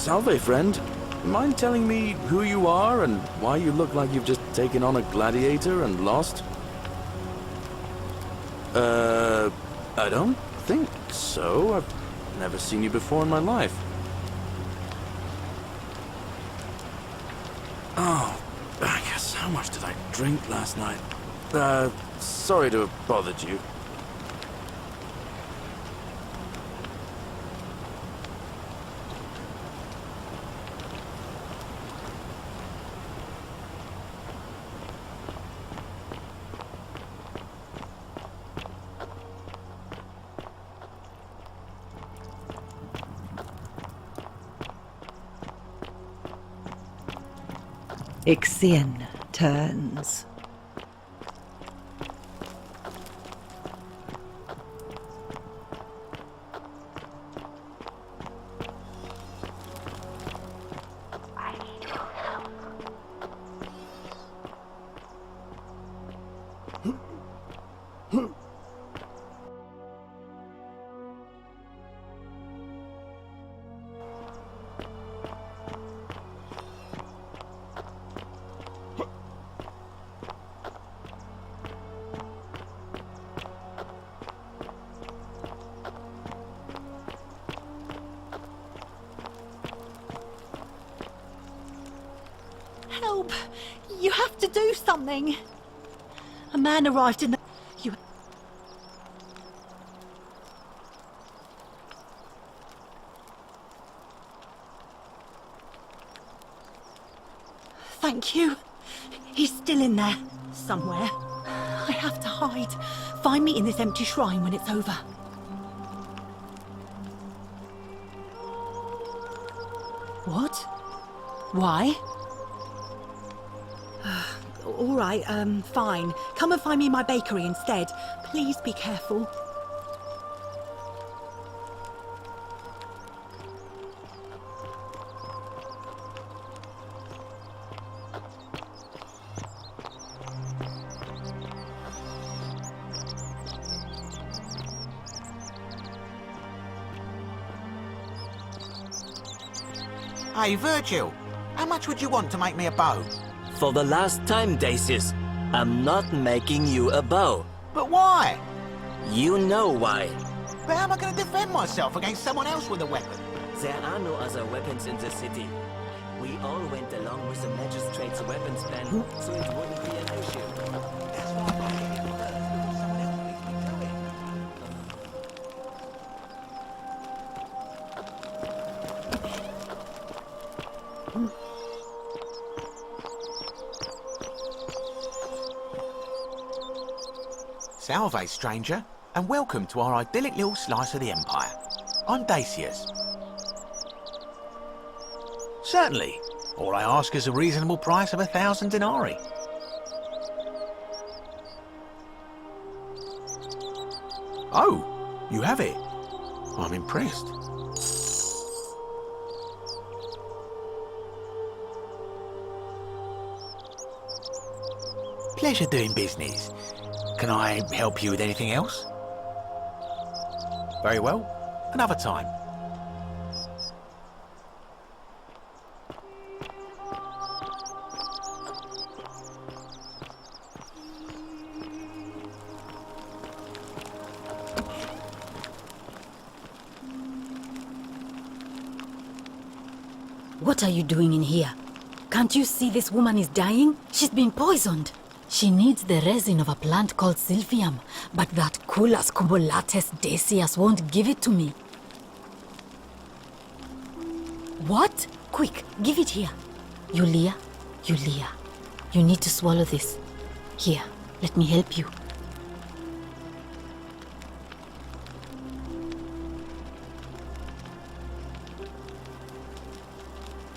Salve, friend. Mind telling me who you are and why you look like you've just taken on a gladiator and lost? I don't think so. I've never seen you before in my life. Oh, I guess how much did I drink last night? Sorry to have bothered you. Ixien turns. Help! You have to do something! A man arrived in the... You... Thank you. He's still in there, somewhere. I have to hide. Find me in this empty shrine when it's over. What? Why? All right, fine. Come and find me in my bakery instead. Please be careful. Hey, Virgil, how much would you want to make me a bow? For the last time, Dacius, I'm not making you a bow. But why? You know why. But how am I going to defend myself against someone else with a weapon? There are no other weapons in the city. We all went along with the magistrate's weapons ban, so it wouldn't be an issue. That's why I'm not getting it first, because someone else needs to be doing. Salve, stranger, and welcome to our idyllic little slice of the Empire. I'm Dacius. Certainly. All I ask is a reasonable price of 1,000 denarii. Oh, you have it. I'm impressed. Pleasure doing business. Can I help you with anything else? Very well. Another time. What are you doing in here? Can't you see this woman is dying? She's been poisoned. She needs the resin of a plant called Silphium, but that Culus Cumulatus Decius won't give it to me. What? Quick, give it here. Iulia, Iulia, you need to swallow this. Here, let me help you.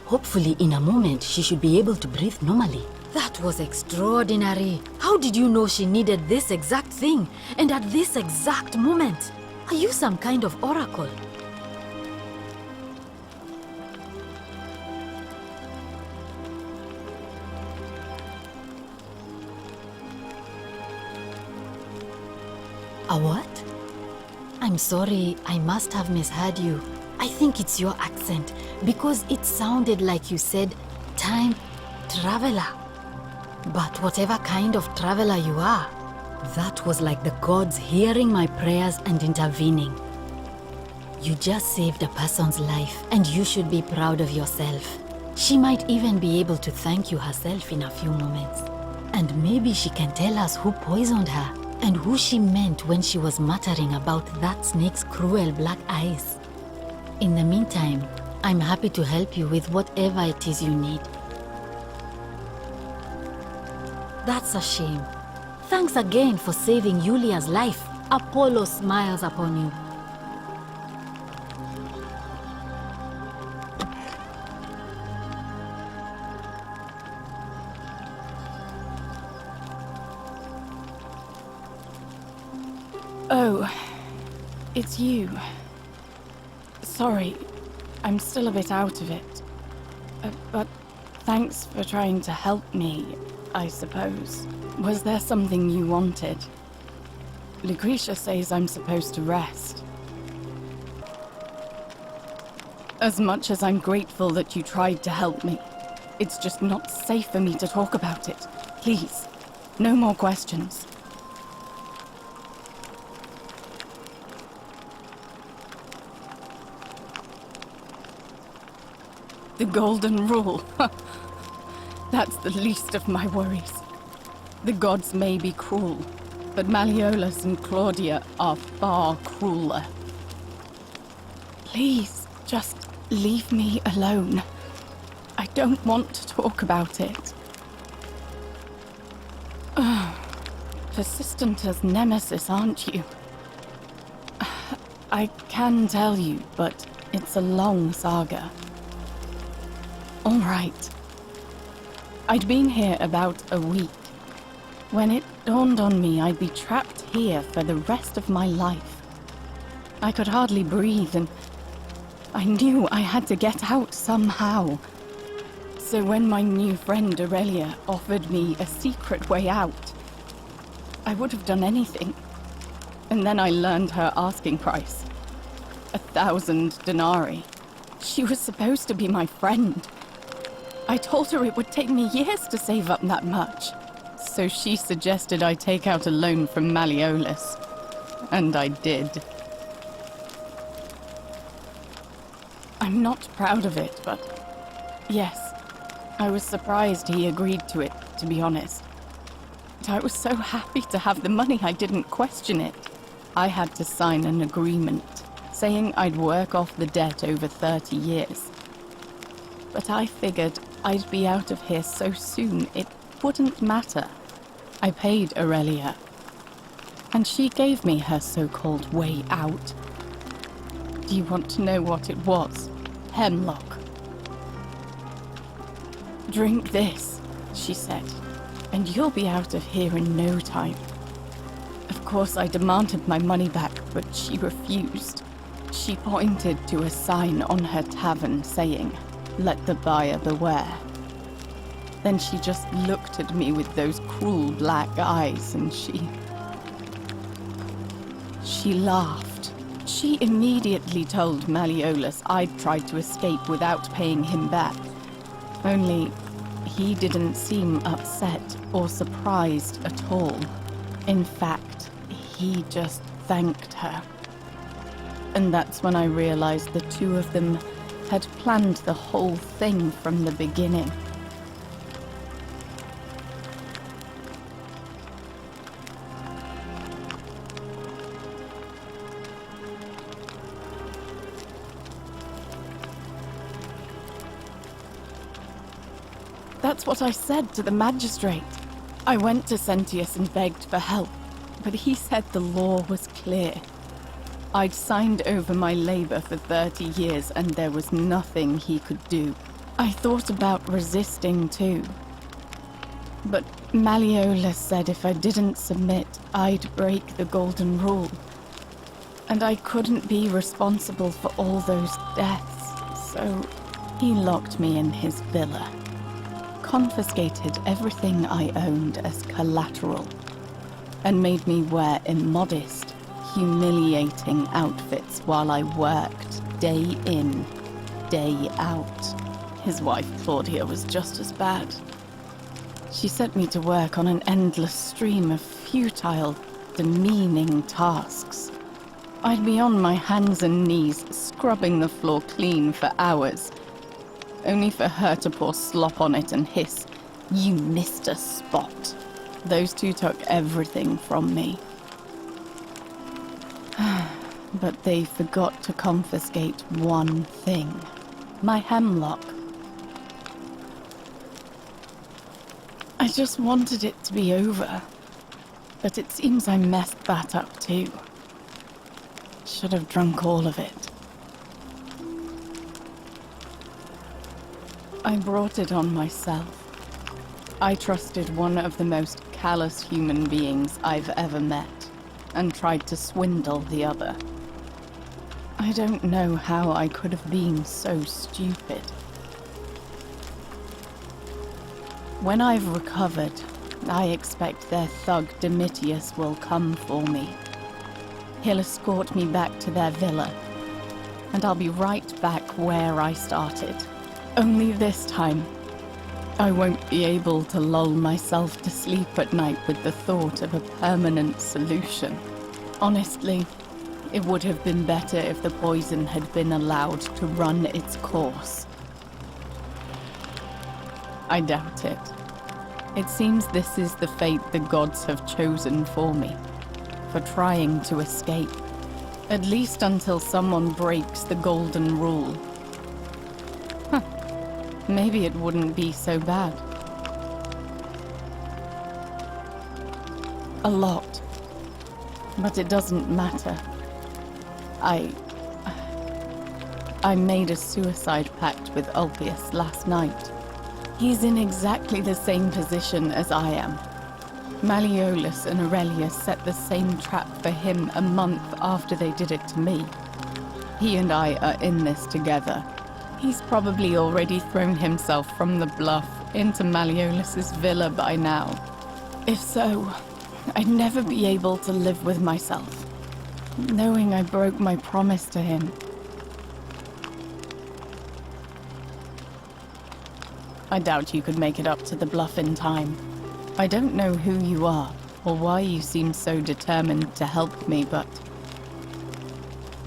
Hopefully, in a moment, she should be able to breathe normally. That was extraordinary. How did you know she needed this exact thing, and at this exact moment? Are you some kind of oracle? A what? I'm sorry, I must have misheard you. I think it's your accent. because it sounded like you said time traveler. But whatever kind of traveler you are, that was like the gods hearing my prayers and intervening. You just saved a person's life, and you should be proud of yourself. She might even be able to thank you herself in a few moments. And maybe she can tell us who poisoned her and who she meant when she was muttering about that snake's cruel black eyes. In the meantime, I'm happy to help you with whatever it is you need. That's a shame. Thanks again for saving Iulia's life. Apollo smiles upon you. Oh, it's you. Sorry, I'm still a bit out of it. But thanks for trying to help me, I suppose. Was there something you wanted? Lucretia says I'm supposed to rest. As much as I'm grateful that you tried to help me, it's just not safe for me to talk about it. Please, no more questions. The golden rule. That's the least of my worries. The gods may be cruel, but Malleolus and Claudia are far crueler. Please, just leave me alone. I don't want to talk about it. Persistent as Nemesis, aren't you? I can tell you, but it's a long saga. All right. I'd been here about a week when it dawned on me I'd be trapped here for the rest of my life. I could hardly breathe, and I knew I had to get out somehow. So when my new friend Aurelia offered me a secret way out, I would have done anything. And then I learned her asking price. 1,000 denarii. She was supposed to be my friend. I told her it would take me years to save up that much. So she suggested I take out a loan from Malleolus. And I did. I'm not proud of it, but yes, I was surprised he agreed to it, to be honest. But I was so happy to have the money I didn't question it. I had to sign an agreement, saying I'd work off the debt over 30 years. But I figured I'd be out of here so soon it wouldn't matter. I paid Aurelia, and she gave me her so-called way out. Do you want to know what it was? Hemlock. Drink this, she said, and you'll be out of here in no time. Of course, I demanded my money back, but she refused. She pointed to a sign on her tavern saying, "Let the buyer beware." Then she just looked at me with those cruel black eyes, and she laughed. She immediately told Malleolus I'd tried to escape without paying him back. Only, he didn't seem upset or surprised at all. In fact, he just thanked her. And that's when I realized the two of them had planned the whole thing from the beginning. That's what I said to the magistrate. I went to Sentius and begged for help, but he said the law was clear. I'd signed over my labor for 30 years and there was nothing he could do. I thought about resisting too. But Malleolus said if I didn't submit, I'd break the golden rule. And I couldn't be responsible for all those deaths, so he locked me in his villa. Confiscated everything I owned as collateral, and made me wear immodest, humiliating outfits while I worked day in, day out. His wife, Claudia, was just as bad. She set me to work on an endless stream of futile, demeaning tasks. I'd be on my hands and knees, scrubbing the floor clean for hours, only for her to pour slop on it and hiss, "You missed a spot." Those two took everything from me. But they forgot to confiscate one thing. My hemlock. I just wanted it to be over. But it seems I messed that up too. Should have drunk all of it. I brought it on myself. I trusted one of the most callous human beings I've ever met, and tried to swindle the other. I don't know how I could have been so stupid. When I've recovered, I expect their thug Domitius will come for me. He'll escort me back to their villa, and I'll be right back where I started. Only this time, I won't be able to lull myself to sleep at night with the thought of a permanent solution. Honestly, it would have been better if the poison had been allowed to run its course. I doubt it. It seems this is the fate the gods have chosen for me, for trying to escape, at least until someone breaks the golden rule. Maybe it wouldn't be so bad. A lot. But it doesn't matter. I made a suicide pact with Ulpius last night. He's in exactly the same position as I am. Malleolus and Aurelius set the same trap for him a month after they did it to me. He and I are in this together. He's probably already thrown himself from the bluff into Malleolus's villa by now. If so, I'd never be able to live with myself, knowing I broke my promise to him. I doubt you could make it up to the bluff in time. I don't know who you are, or why you seem so determined to help me, but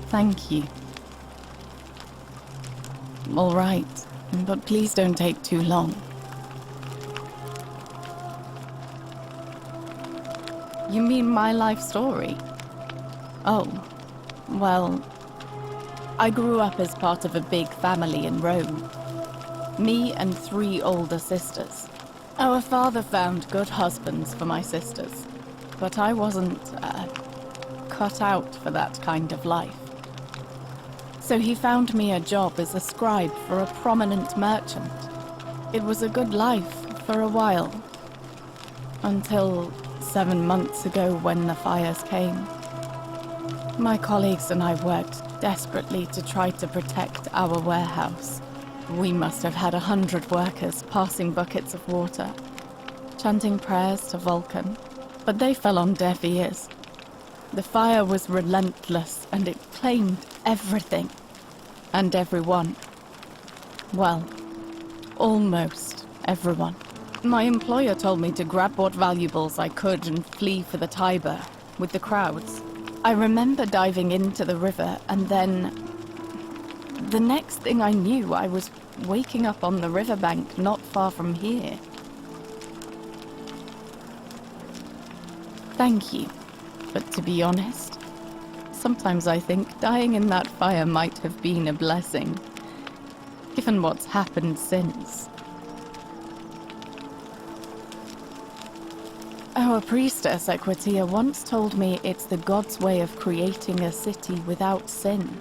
thank you. All right, but please don't take too long. You mean my life story? Oh, well, I grew up as part of a big family in Rome. Me and 3 older sisters. Our father found good husbands for my sisters, but I wasn't cut out for that kind of life. So he found me a job as a scribe for a prominent merchant. It was a good life for a while, until 7 months ago when the fires came. My colleagues and I worked desperately to try to protect our warehouse. We must have had 100 workers passing buckets of water, chanting prayers to Vulcan, but they fell on deaf ears. The fire was relentless, and it claimed everything. And everyone. Well, almost everyone. My employer told me to grab what valuables I could and flee for the Tiber, with the crowds. I remember diving into the river, and then the next thing I knew, I was waking up on the riverbank not far from here. Thank you, but to be honest, sometimes I think dying in that fire might have been a blessing, given what's happened since. Our priestess, Equitia, once told me it's the god's way of creating a city without sin.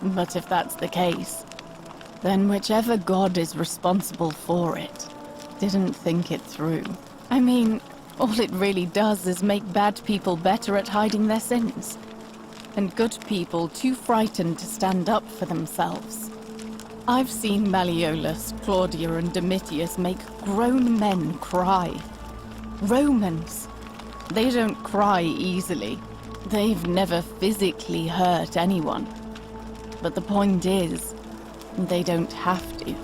But if that's the case, then whichever god is responsible for it didn't think it through. I mean, all it really does is make bad people better at hiding their sins, and good people too frightened to stand up for themselves. I've seen Malleolus, Claudia, and Domitius make grown men cry. Romans. They don't cry easily. They've never physically hurt anyone. But the point is, They don't have to.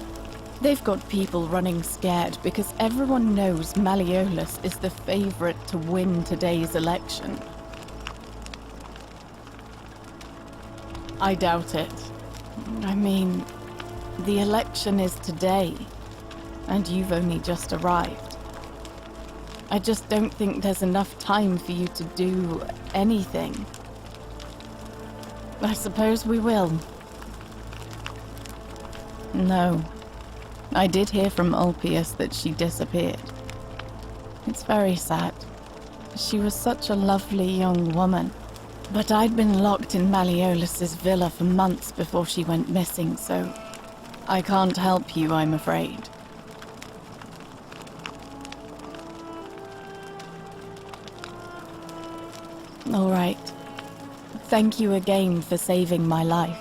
They've got people running scared because everyone knows Malleolus is the favorite to win today's election. I doubt it. I mean, the election is today, and you've only just arrived. I just don't think there's enough time for you to do anything. I suppose we will. No. I did hear from Ulpius that she disappeared. It's very sad. She was such a lovely young woman. But I'd been locked in Malleolus's villa for months before she went missing, so I can't help you, I'm afraid. All right. Thank you again for saving my life.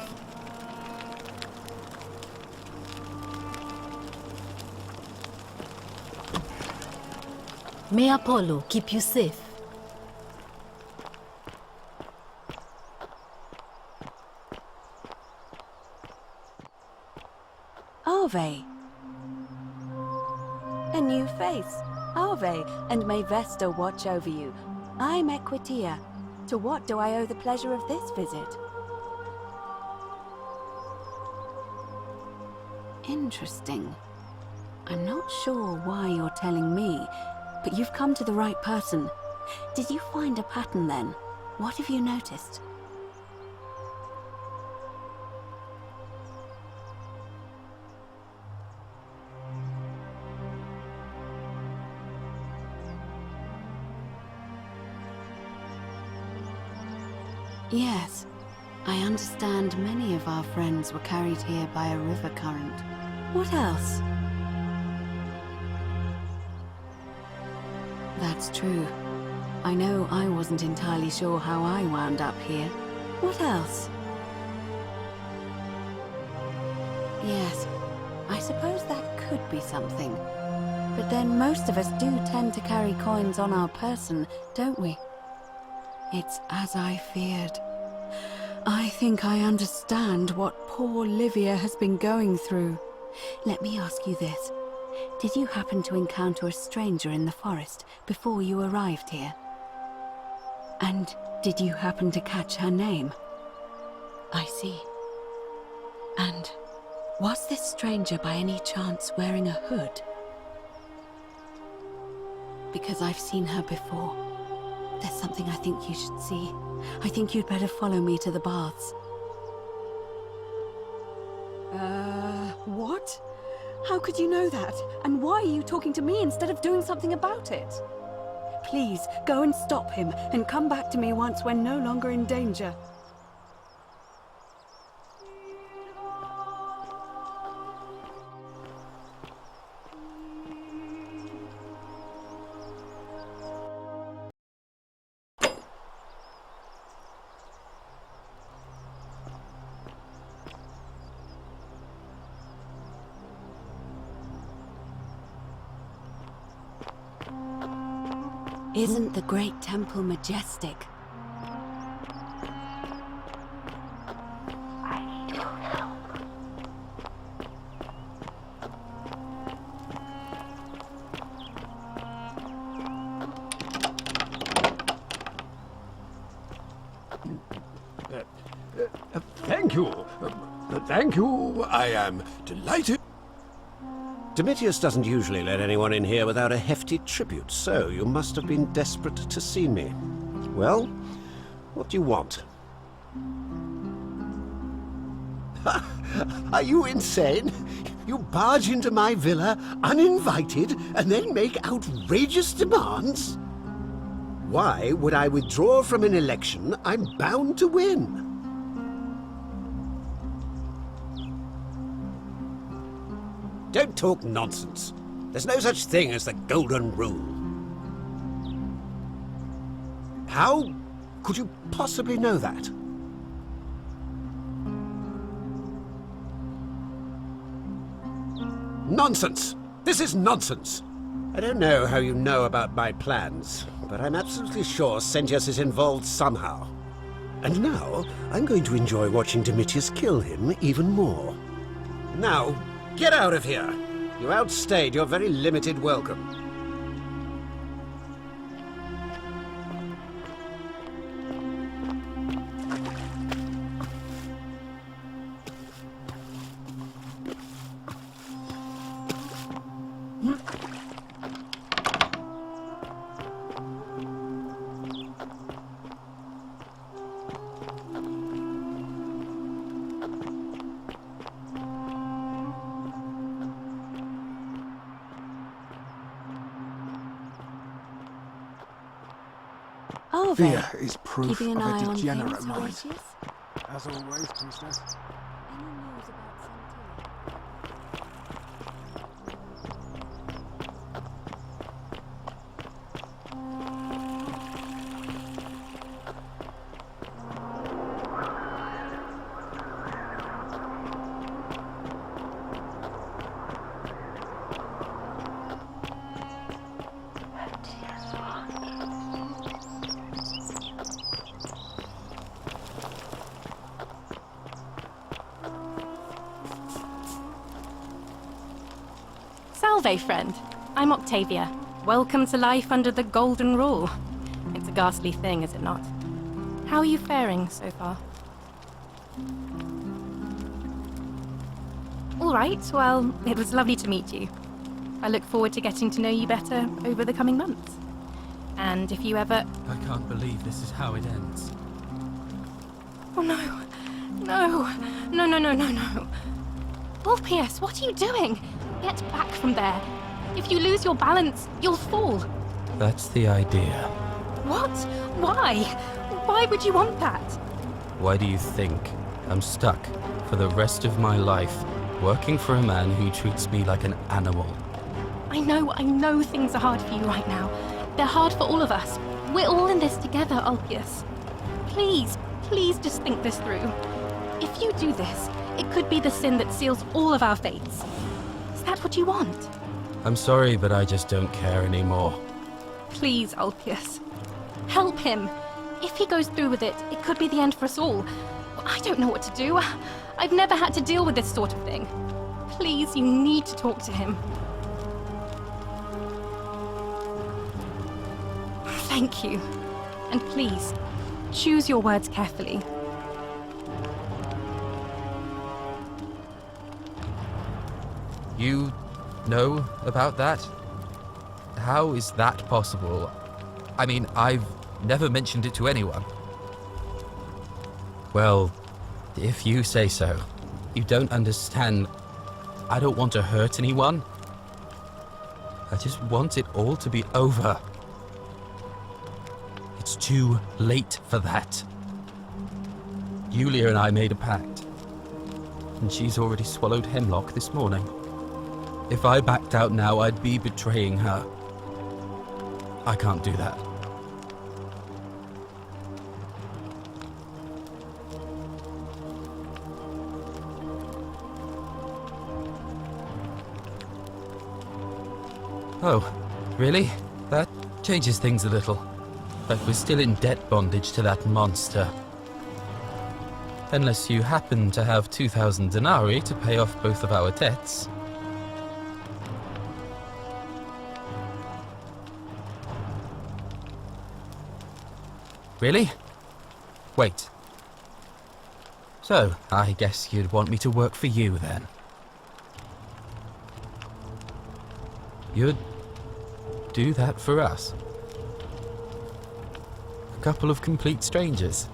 May Apollo keep you safe. Ave. A new face. Ave, and may Vesta watch over you. I'm Equitia. To what do I owe the pleasure of this visit? Interesting. I'm not sure why you're telling me, but you've come to the right person. Did you find a pattern then? What have you noticed? Yes, I understand many of our friends were carried here by a river current. What else? That's true. I know I wasn't entirely sure how I wound up here. What else? Yes, I suppose that could be something. But then most of us do tend to carry coins on our person, don't we? It's as I feared. I think I understand what poor Livia has been going through. Let me ask you this. Did you happen to encounter a stranger in the forest before you arrived here? And did you happen to catch her name? I see. And was this stranger by any chance wearing a hood? Because I've seen her before. There's something I think you should see. I think you'd better follow me to the baths. What? How could you know that? And why are you talking to me instead of doing something about it? Please, go and stop him, and come back to me once we're no longer in danger. Isn't the great temple majestic? I need your help. Thank you. Thank you. I am delighted. Domitius doesn't usually let anyone in here without a hefty tribute, so you must have been desperate to see me. Well, what do you want? Are you insane? You barge into my villa uninvited and then make outrageous demands? Why would I withdraw from an election I'm bound to win? Don't talk nonsense. There's no such thing as the golden rule. How could you possibly know that? Nonsense! This is nonsense! I don't know how you know about my plans, but I'm absolutely sure Sentius is involved somehow. And now, I'm going to enjoy watching Domitius kill him even more. Now, get out of here! You outstayed your very limited welcome. Fear is proof keeping an of eye a on degenerate things, mind. Ulpius? As always, priestess. Any news about Sentilla? Salve, friend. I'm Octavia. Welcome to life under the Golden Rule. It's a ghastly thing, is it not? How are you faring so far? All right, well, it was lovely to meet you. I look forward to getting to know you better over the coming months. And if you ever... I can't believe this is how it ends. Oh no. No. No, no, no, no, no. Ulpius, what are you doing? Get back from there. If you lose your balance, you'll fall. That's the idea. What? Why? Why would you want that? Why do you think I'm stuck for the rest of my life working for a man who treats me like an animal? I know things are hard for you right now. They're hard for all of us. We're all in this together, Ulpius. Please, please just think this through. If you do this, it could be the sin that seals all of our fates. Is that what you want? I'm sorry, but I just don't care anymore. Please, Ulpius. Help him. If he goes through with it, it could be the end for us all. I don't know what to do. I've never had to deal with this sort of thing. Please, you need to talk to him. Thank you. And please, choose your words carefully. You know about that? How is that possible? I mean, I've never mentioned it to anyone. Well, if you say so. You don't understand. I don't want to hurt anyone. I just want it all to be over. It's too late for that. Iulia and I made a pact, and she's already swallowed hemlock this morning. If I backed out now, I'd be betraying her. I can't do that. Oh, really? That changes things a little. But we're still in debt bondage to that monster. Unless you happen to have 2,000 denarii to pay off both of our debts. Really? Wait. So, I guess you'd want me to work for you then. You'd do that for us? A couple of complete strangers?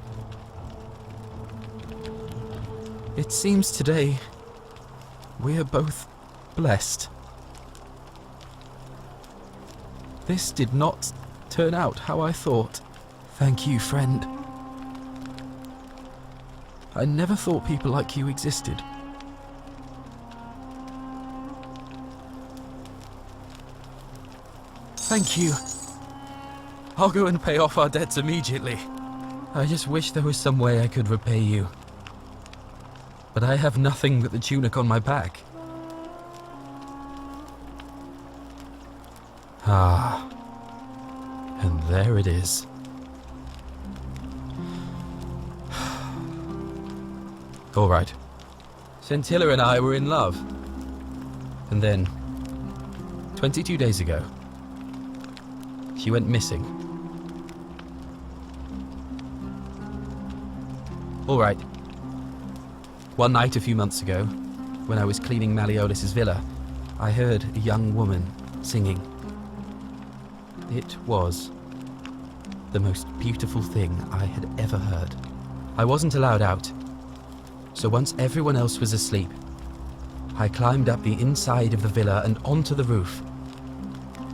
It seems today we are both blessed. This did not turn out how I thought. Thank you, friend. I never thought people like you existed. Thank you. I'll go and pay off our debts immediately. I just wish there was some way I could repay you. But I have nothing but the tunic on my back. Ah. And there it is. All right. Sentilla and I were in love. And then, 22 days ago, she went missing. All right. One night a few months ago, when I was cleaning Malleolus's villa, I heard a young woman singing. It was the most beautiful thing I had ever heard. I wasn't allowed out, so once everyone else was asleep, I climbed up the inside of the villa and onto the roof,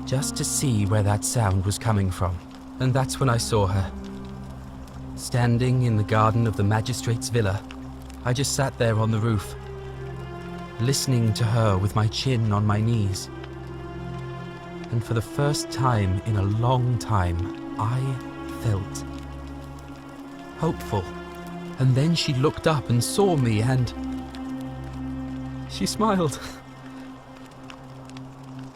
just to see where that sound was coming from. And that's when I saw her, standing in the garden of the magistrate's villa. I just sat there on the roof, listening to her with my chin on my knees. And for the first time in a long time, I felt hopeful. And then she looked up and saw me, and she smiled.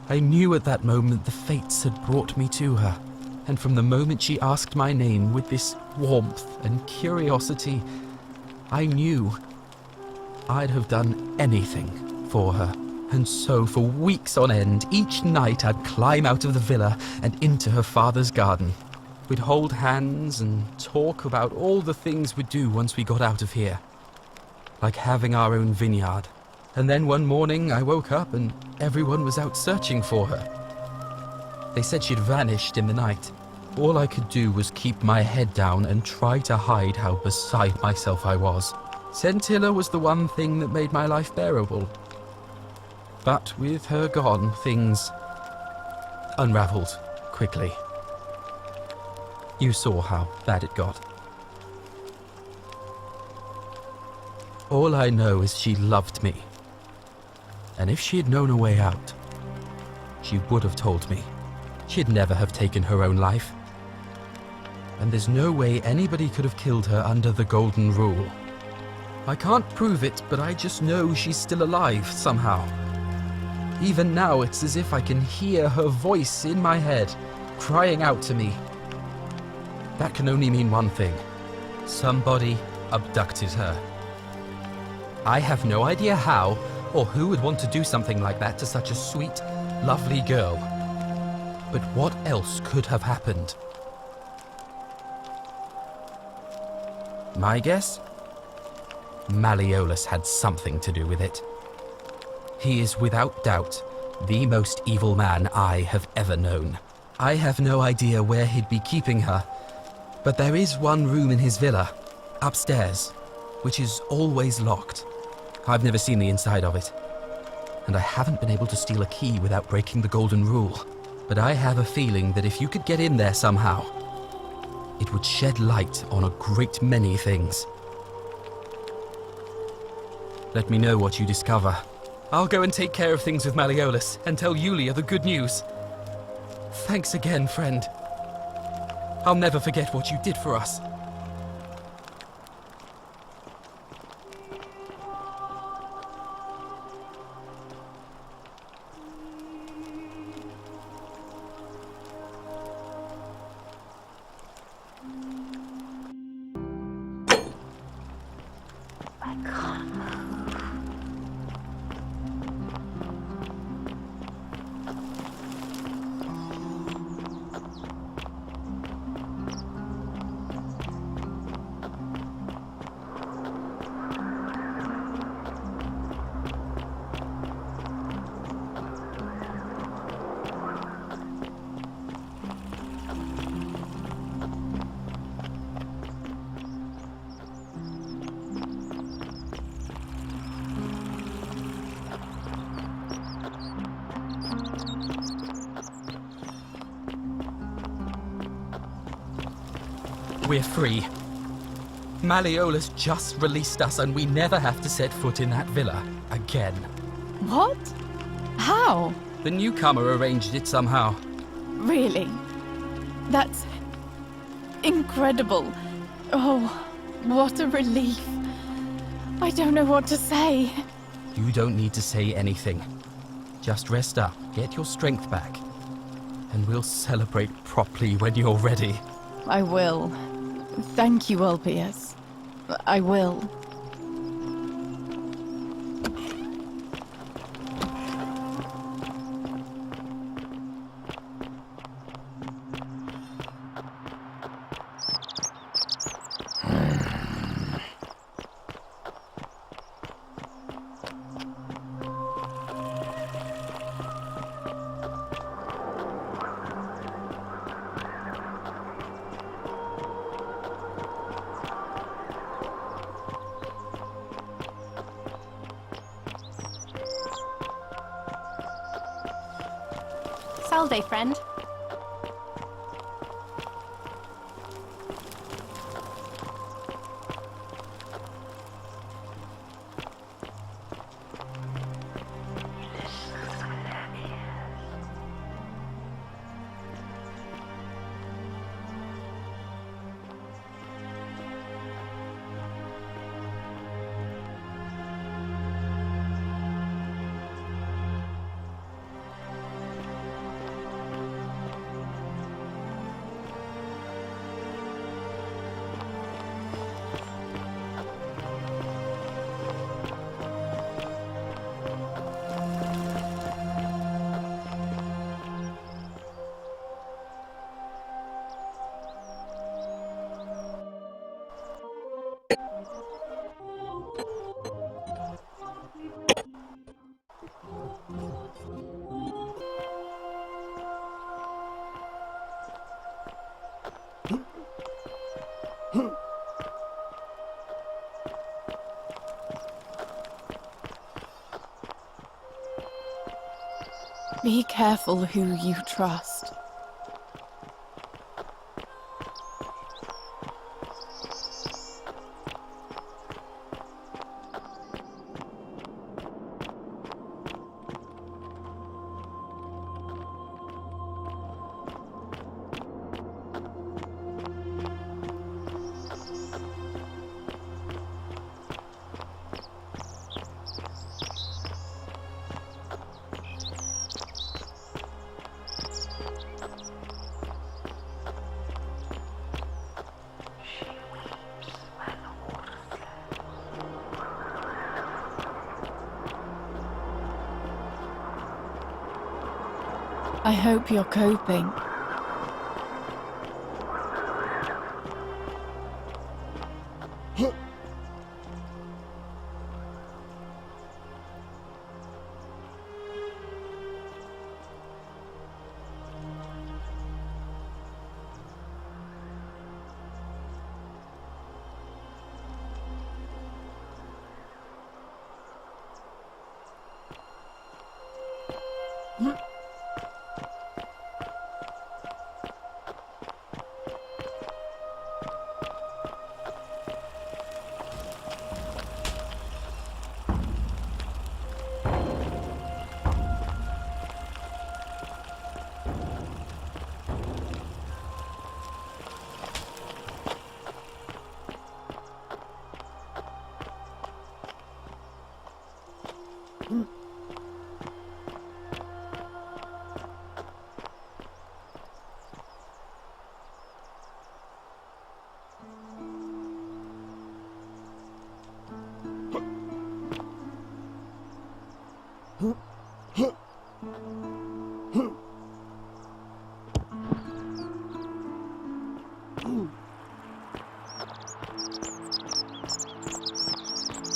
I knew at that moment the fates had brought me to her, and from the moment she asked my name with this warmth and curiosity, I knew I'd have done anything for her. And so for weeks on end, each night I'd climb out of the villa and into her father's garden. We'd hold hands and talk about all the things we'd do once we got out of here, like having our own vineyard. And then one morning I woke up and everyone was out searching for her. They said she'd vanished in the night. All I could do was keep my head down and try to hide how beside myself I was. Sentilla was the one thing that made my life bearable. But with her gone, things unraveled quickly. You saw how bad it got. All I know is she loved me. And if she had known a way out, she would have told me. She'd never have taken her own life. And there's no way anybody could have killed her under the golden rule. I can't prove it, but I just know she's still alive somehow. Even now, it's as if I can hear her voice in my head, crying out to me. That can only mean one thing. Somebody abducted her. I have no idea how, or who would want to do something like that to such a sweet, lovely girl. But what else could have happened? My guess? Malleolus had something to do with it. He is without doubt the most evil man I have ever known. I have no idea where he'd be keeping her, but there is one room in his villa, upstairs, which is always locked. I've never seen the inside of it, and I haven't been able to steal a key without breaking the golden rule. But I have a feeling that if you could get in there somehow, it would shed light on a great many things. Let me know what you discover. I'll go and take care of things with Malleolus and tell Iulia the good news. Thanks again, friend. I'll never forget what you did for us. We're free. Malleolus just released us and we never have to set foot in that villa again. What? How? The newcomer arranged it somehow. Really? That's incredible. Oh, what a relief. I don't know what to say. You don't need to say anything. Just rest up, get your strength back, and we'll celebrate properly when you're ready. I will. Thank you, Ulpius. I will. trial day, friend. Be careful who you trust. I hope you're coping.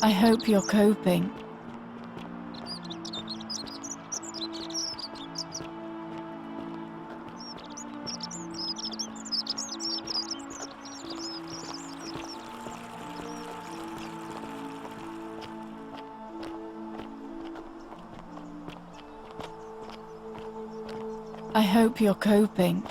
I hope you're coping. I hope you're coping.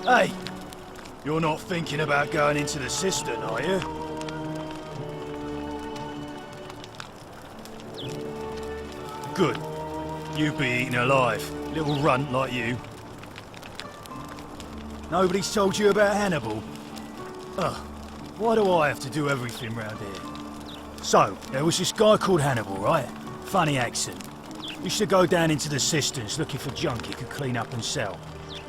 Hey! You're not thinking about going into the cistern, are you? Good. You'd be eaten alive, little runt like you. Nobody's told you about Hannibal? Ugh, why do I have to do everything round here? So, there was this guy called Hannibal, right? Funny accent. Used to go down into the cisterns looking for junk he could clean up and sell.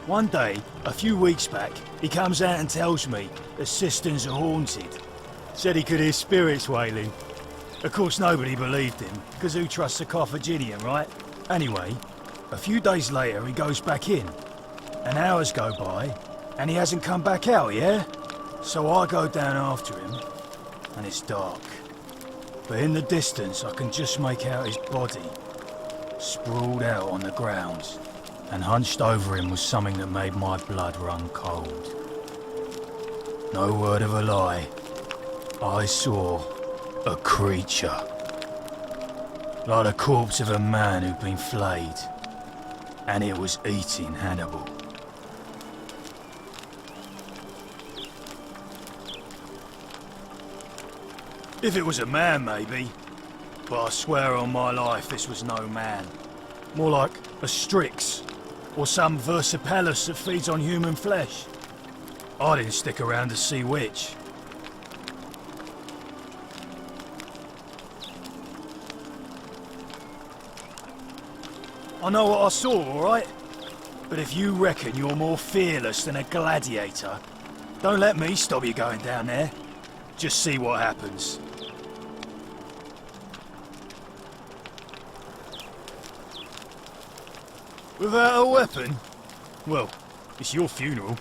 One day, a few weeks back, he comes out and tells me the cisterns are haunted. Said he could hear spirits wailing. Of course, nobody believed him, because who trusts a Carthaginian, right? Anyway, a few days later, he goes back in. And hours go by, and he hasn't come back out, yeah? So I go down after him, and it's dark. But in the distance, I can just make out his body, sprawled out on the ground. And hunched over him was something that made my blood run cold. No word of a lie. I saw a creature. Like the corpse of a man who'd been flayed. And it was eating Hannibal. If it was a man, maybe. But I swear on my life this was no man. More like a Strix. Or some Versipelus that feeds on human flesh. I didn't stick around to see which. I know what I saw, alright? But if you reckon you're more fearless than a gladiator, don't let me stop you going down there. Just see what happens. Without a weapon? Well, it's your funeral.